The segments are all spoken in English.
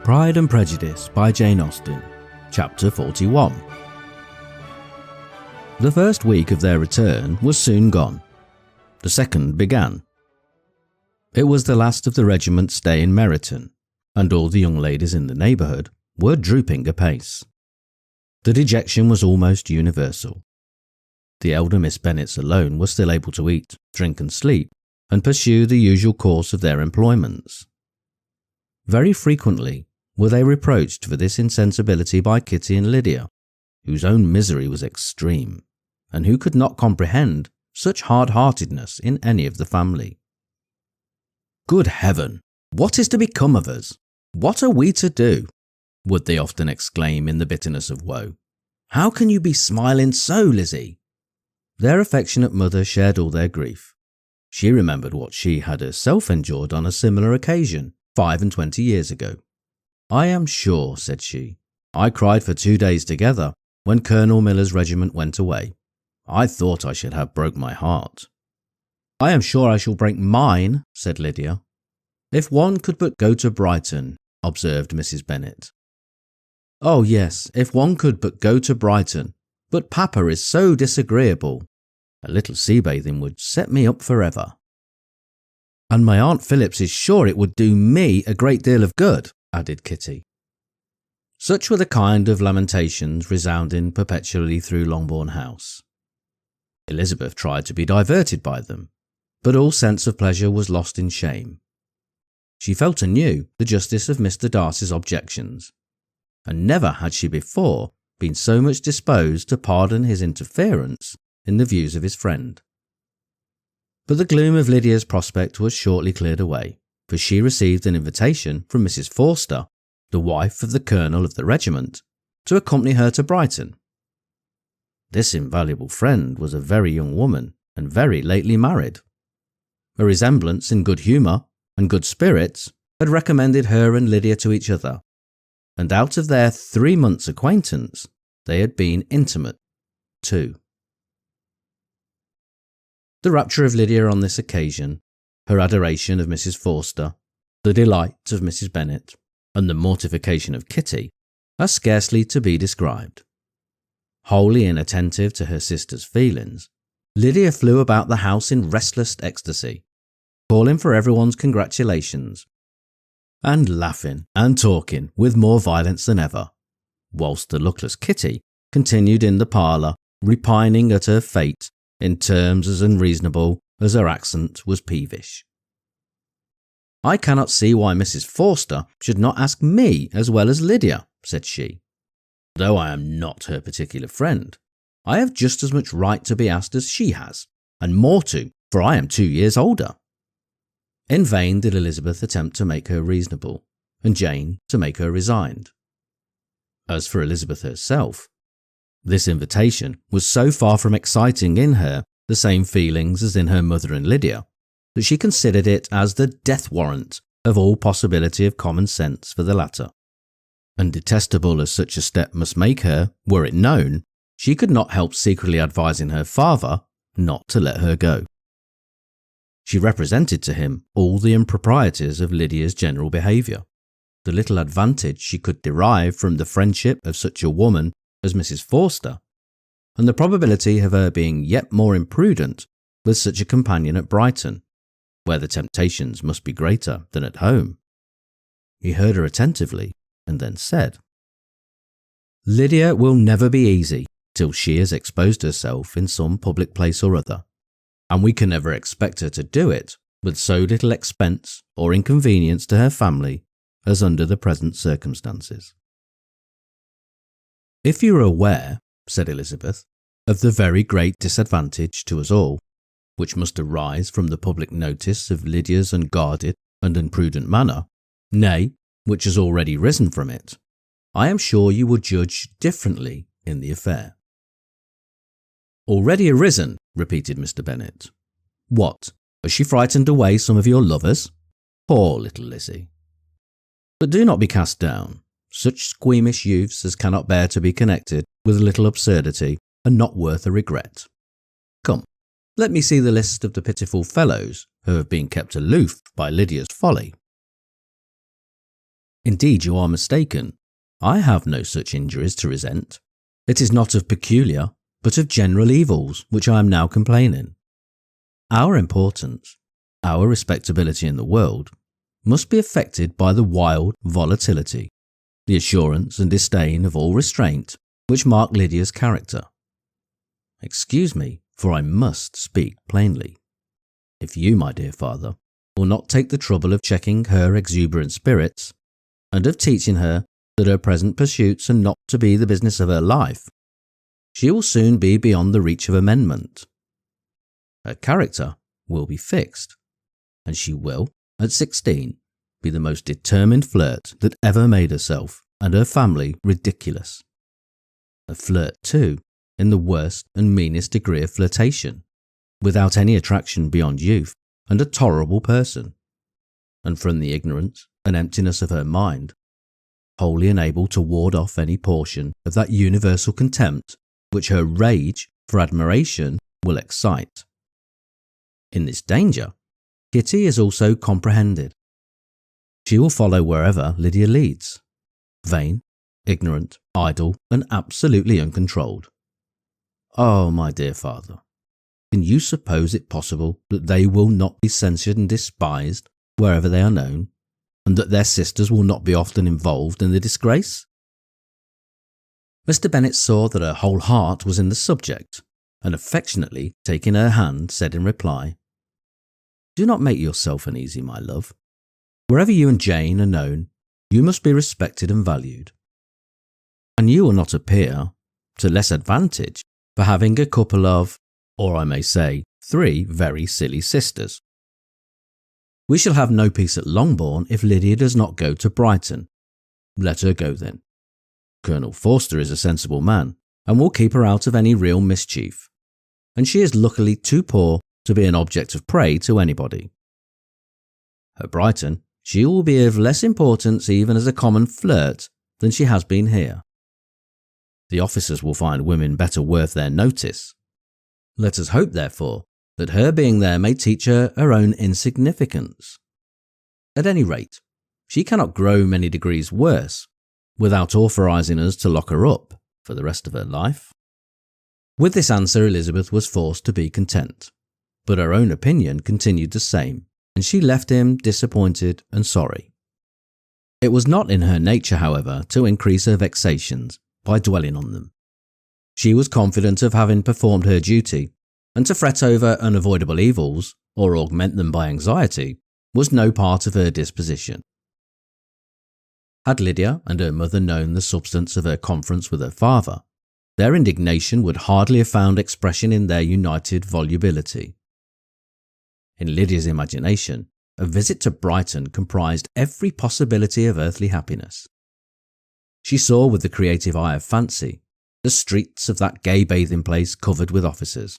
Pride and Prejudice by Jane Austen, Chapter 41. The first week of their return was soon gone. The second began. It was the last of the regiment's stay in Meryton, and all the young ladies in the neighbourhood were drooping apace. The dejection was almost universal. The elder Miss Bennets alone were still able to eat, drink and sleep, and pursue the usual course of their employments. Very frequently were they reproached for this insensibility by Kitty and Lydia, whose own misery was extreme, and who could not comprehend such hard-heartedness in any of the family. "Good heaven! What is to become of us? What are we to do?" would they often exclaim in the bitterness of woe. "How can you be smiling so, Lizzie?" Their affectionate mother shared all their grief. She remembered what she had herself endured on a similar occasion 25 years ago. "I am sure," said she, "I cried for 2 days together when Colonel Miller's regiment went away. I thought I should have broke my heart." "I am sure I shall break mine," said Lydia. "If one could but go to Brighton," observed Mrs. Bennet. "Oh yes, if one could but go to Brighton, but Papa is so disagreeable. A little sea bathing would set me up forever." "And my Aunt Phillips is sure it would do me a great deal of good," added Kitty. Such were the kind of lamentations resounding perpetually through Longbourn House. Elizabeth tried to be diverted by them, but all sense of pleasure was lost in shame. She felt anew the justice of Mr. Darcy's objections, and never had she before been so much disposed to pardon his interference in the views of his friend. But the gloom of Lydia's prospect was shortly cleared away, for she received an invitation from Mrs. Forster, the wife of the colonel of the regiment, to accompany her to Brighton. This invaluable friend was a very young woman and very lately married. A resemblance in good humour and good spirits had recommended her and Lydia to each other, and out of their 3 months' acquaintance they had been intimate too. The rapture of Lydia on this occasion, her adoration of Mrs. Forster, the delight of Mrs. Bennet, and the mortification of Kitty are scarcely to be described. Wholly inattentive to her sister's feelings, Lydia flew about the house in restless ecstasy, calling for everyone's congratulations, and laughing and talking with more violence than ever, whilst the luckless Kitty continued in the parlour, repining at her fate in terms as unreasonable as her accent was peevish. "I cannot see why Mrs. Forster should not ask me as well as Lydia," said she. "Though I am not her particular friend, I have just as much right to be asked as she has, and more too, for I am 2 years older." In vain did Elizabeth attempt to make her reasonable, and Jane to make her resigned. As for Elizabeth herself, this invitation was so far from exciting in her the same feelings as in her mother and Lydia, that she considered it as the death warrant of all possibility of common sense for the latter. And detestable as such a step must make her, were it known, she could not help secretly advising her father not to let her go. She represented to him all the improprieties of Lydia's general behaviour, the little advantage she could derive from the friendship of such a woman as Mrs. Forster, and the probability of her being yet more imprudent with such a companion at Brighton, where the temptations must be greater than at home. He heard her attentively, and then said, "Lydia will never be easy till she has exposed herself in some public place or other, and we can never expect her to do it with so little expense or inconvenience to her family as under the present circumstances." "If you are aware," said Elizabeth, "of the very great disadvantage to us all, which must arise from the public notice of Lydia's unguarded and imprudent manner, nay, which has already risen from it, I am sure you would judge differently in the affair." "Already arisen," repeated Mr. Bennet. "What, has she frightened away some of your lovers? Poor little Lizzie. But do not be cast down. Such squeamish youths as cannot bear to be connected with a little absurdity are not worth a regret. Come, let me see the list of the pitiful fellows who have been kept aloof by Lydia's folly." Indeed, you are mistaken. I have no such injuries to resent. It is not of peculiar, but of general evils which I am now complaining. Our importance, our respectability in the world, must be affected by the wild volatility, the assurance and disdain of all restraint which mark Lydia's character. Excuse me, for I must speak plainly. If you, my dear father, will not take the trouble of checking her exuberant spirits, and of teaching her that her present pursuits are not to be the business of her life, she will soon be beyond the reach of amendment. Her character will be fixed, and she will, at 16, be the most determined flirt that ever made herself and her family ridiculous. A flirt, too, in the worst and meanest degree of flirtation, without any attraction beyond youth, and a tolerable person, and from the ignorance and emptiness of her mind, wholly unable to ward off any portion of that universal contempt which her rage for admiration will excite. In this danger, Kitty is also comprehended. She will follow wherever Lydia leads, vain, ignorant, idle, and absolutely uncontrolled. Oh, my dear father, can you suppose it possible that they will not be censured and despised wherever they are known, and that their sisters will not be often involved in the disgrace? Mr. Bennet saw that her whole heart was in the subject, and affectionately taking her hand, said in reply, "Do not make yourself uneasy, my love. Wherever you and Jane are known, you must be respected and valued. And you will not appear to less advantage for having a couple of, or I may say, 3 very silly sisters. We shall have no peace at Longbourn if Lydia does not go to Brighton. Let her go then. Colonel Forster is a sensible man, and will keep her out of any real mischief, and she is luckily too poor to be an object of prey to anybody. At Brighton, she will be of less importance even as a common flirt than she has been here. The officers will find women better worth their notice. Let us hope, therefore, that her being there may teach her her own insignificance. At any rate, she cannot grow many degrees worse without authorising us to lock her up for the rest of her life." With this answer, Elizabeth was forced to be content, but her own opinion continued the same, and she left him disappointed and sorry. It was not in her nature, however, to increase her vexations by dwelling on them. She was confident of having performed her duty, and to fret over unavoidable evils, or augment them by anxiety, was no part of her disposition. Had Lydia and her mother known the substance of her conference with her father, their indignation would hardly have found expression in their united volubility. In Lydia's imagination, a visit to Brighton comprised every possibility of earthly happiness. She saw with the creative eye of fancy the streets of that gay bathing place covered with officers.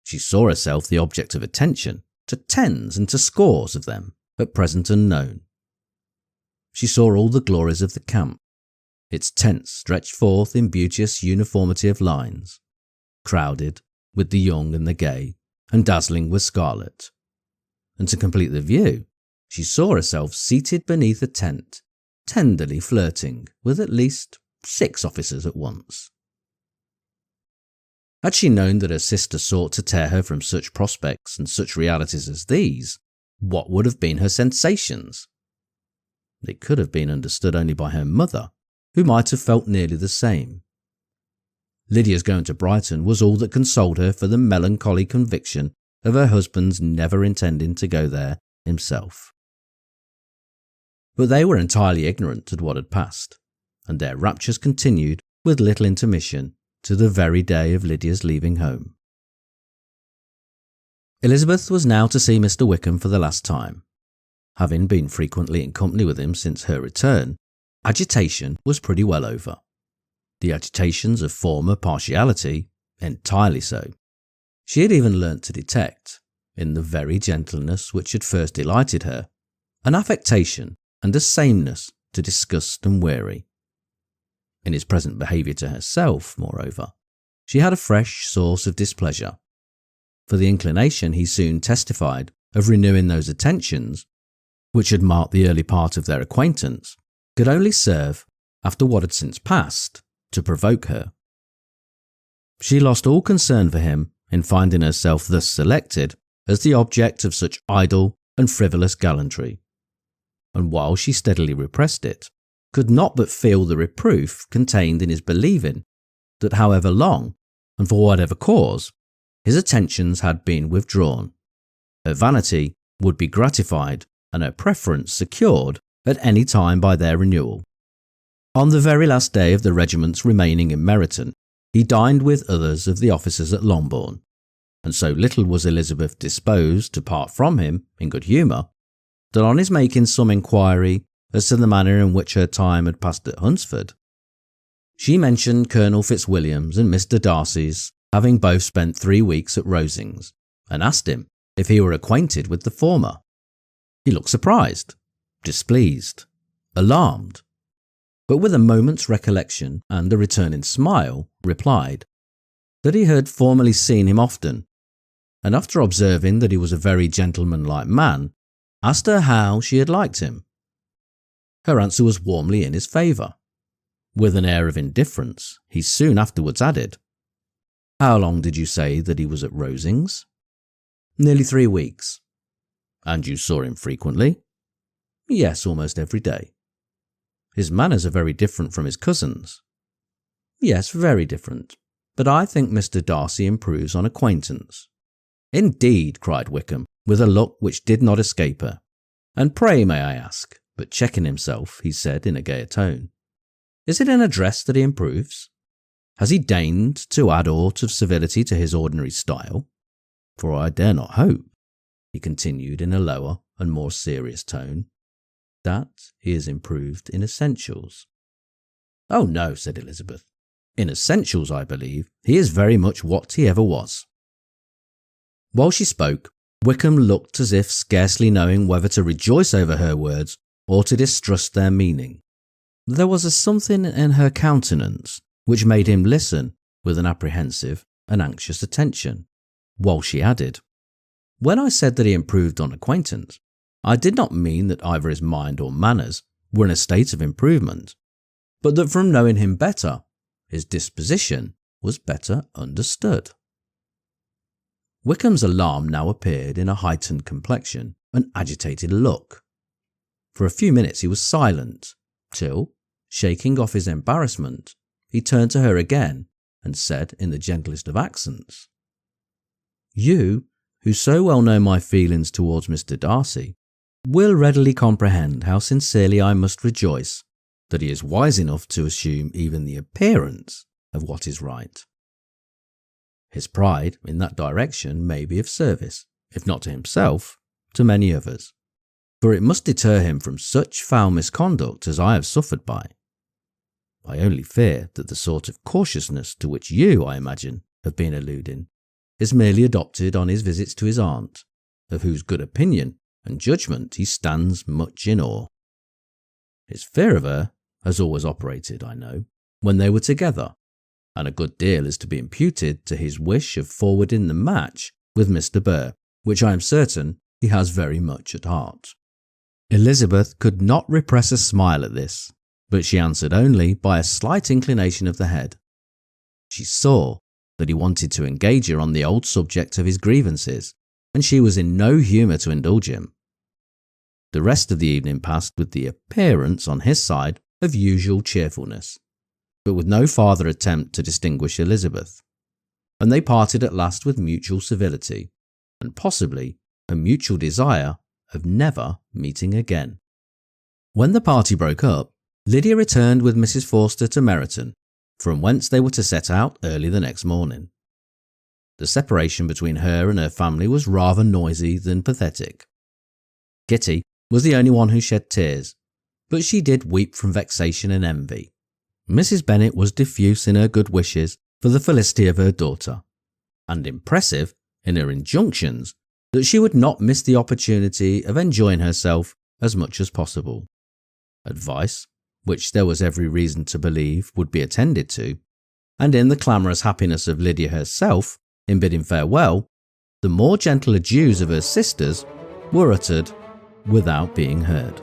She saw herself the object of attention to tens and to scores of them, at present unknown. She saw all the glories of the camp, its tents stretched forth in beauteous uniformity of lines, crowded with the young and the gay, and dazzling with scarlet. And to complete the view, she saw herself seated beneath a tent, tenderly flirting with at least 6 officers at once. Had she known that her sister sought to tear her from such prospects and such realities as these, what would have been her sensations? They could have been understood only by her mother, who might have felt nearly the same. Lydia's going to Brighton was all that consoled her for the melancholy conviction of her husband's never intending to go there himself. But they were entirely ignorant of what had passed, and their raptures continued with little intermission to the very day of Lydia's leaving home. Elizabeth was now to see Mr. Wickham for the last time. Having been frequently in company with him since her return, agitation was pretty well over. The agitations of former partiality, entirely so. She had even learnt to detect, in the very gentleness which had first delighted her, an affectation and a sameness to disgust and weary. In his present behaviour to herself, moreover, she had a fresh source of displeasure, for the inclination he soon testified of renewing those attentions which had marked the early part of their acquaintance, could only serve, after what had since passed, to provoke her. She lost all concern for him in finding herself thus selected as the object of such idle and frivolous gallantry, and while she steadily repressed it, could not but feel the reproof contained in his believing that however long, and for whatever cause, his attentions had been withdrawn, her vanity would be gratified and her preference secured at any time by their renewal. On the very last day of the regiment's remaining in Meryton, he dined with others of the officers at Longbourn, and so little was Elizabeth disposed to part from him in good humour, that on his making some inquiry as to the manner in which her time had passed at Hunsford, she mentioned Colonel Fitzwilliam's and Mr. Darcy's having both spent 3 weeks at Rosings, and asked him if he were acquainted with the former. He looked surprised, displeased, alarmed, but with a moment's recollection and a returning smile, replied that he had formerly seen him often, and after observing that he was a very gentlemanlike man, asked her how she had liked him. Her answer was warmly in his favour. With an air of indifference, he soon afterwards added, "How long did you say that he was at Rosings?" "Nearly 3 weeks." "And you saw him frequently?" "Yes, almost every day." "His manners are very different from his cousin's." "Yes, very different, but I think Mr. Darcy improves on acquaintance." "Indeed," cried Wickham, with a look which did not escape her. "And pray, may I ask," but checking himself, he said in a gayer tone, "is it in address that he improves? Has he deigned to add aught of civility to his ordinary style? For I dare not hope," he continued in a lower and more serious tone, "that he is improved in essentials." "Oh no," said Elizabeth. "In essentials, I believe, he is very much what he ever was." While she spoke, Wickham looked as if scarcely knowing whether to rejoice over her words or to distrust their meaning. There was a something in her countenance which made him listen with an apprehensive and anxious attention, while she added, "When I said that he improved on acquaintance, I did not mean that either his mind or manners were in a state of improvement, but that from knowing him better, his disposition was better understood." Wickham's alarm now appeared in a heightened complexion and agitated look. For a few minutes he was silent, till, shaking off his embarrassment, he turned to her again and said in the gentlest of accents, "You, who so well know my feelings towards Mr. Darcy, will readily comprehend how sincerely I must rejoice that he is wise enough to assume even the appearance of what is right. His pride in that direction may be of service, if not to himself, to many others, for it must deter him from such foul misconduct as I have suffered by. I only fear that the sort of cautiousness to which you, I imagine, have been alluding, is merely adopted on his visits to his aunt, of whose good opinion and judgment he stands much in awe. His fear of her has always operated, I know, when they were together, and a good deal is to be imputed to his wish of forwarding the match with Mr. Burr, which I am certain he has very much at heart." Elizabeth could not repress a smile at this, but she answered only by a slight inclination of the head. She saw that he wanted to engage her on the old subject of his grievances, and she was in no humour to indulge him. The rest of the evening passed with the appearance on his side of usual cheerfulness, but with no farther attempt to distinguish Elizabeth, and they parted at last with mutual civility, and possibly a mutual desire of never meeting again. When the party broke up, Lydia returned with Mrs. Forster to Meryton, from whence they were to set out early the next morning. The separation between her and her family was rather noisy than pathetic. Kitty was the only one who shed tears, but she did weep from vexation and envy. Mrs. Bennet was diffuse in her good wishes for the felicity of her daughter, and impressive in her injunctions that she would not miss the opportunity of enjoying herself as much as possible. Advice, which there was every reason to believe would be attended to, and in the clamorous happiness of Lydia herself in bidding farewell, the more gentle adieus of her sisters were uttered without being heard.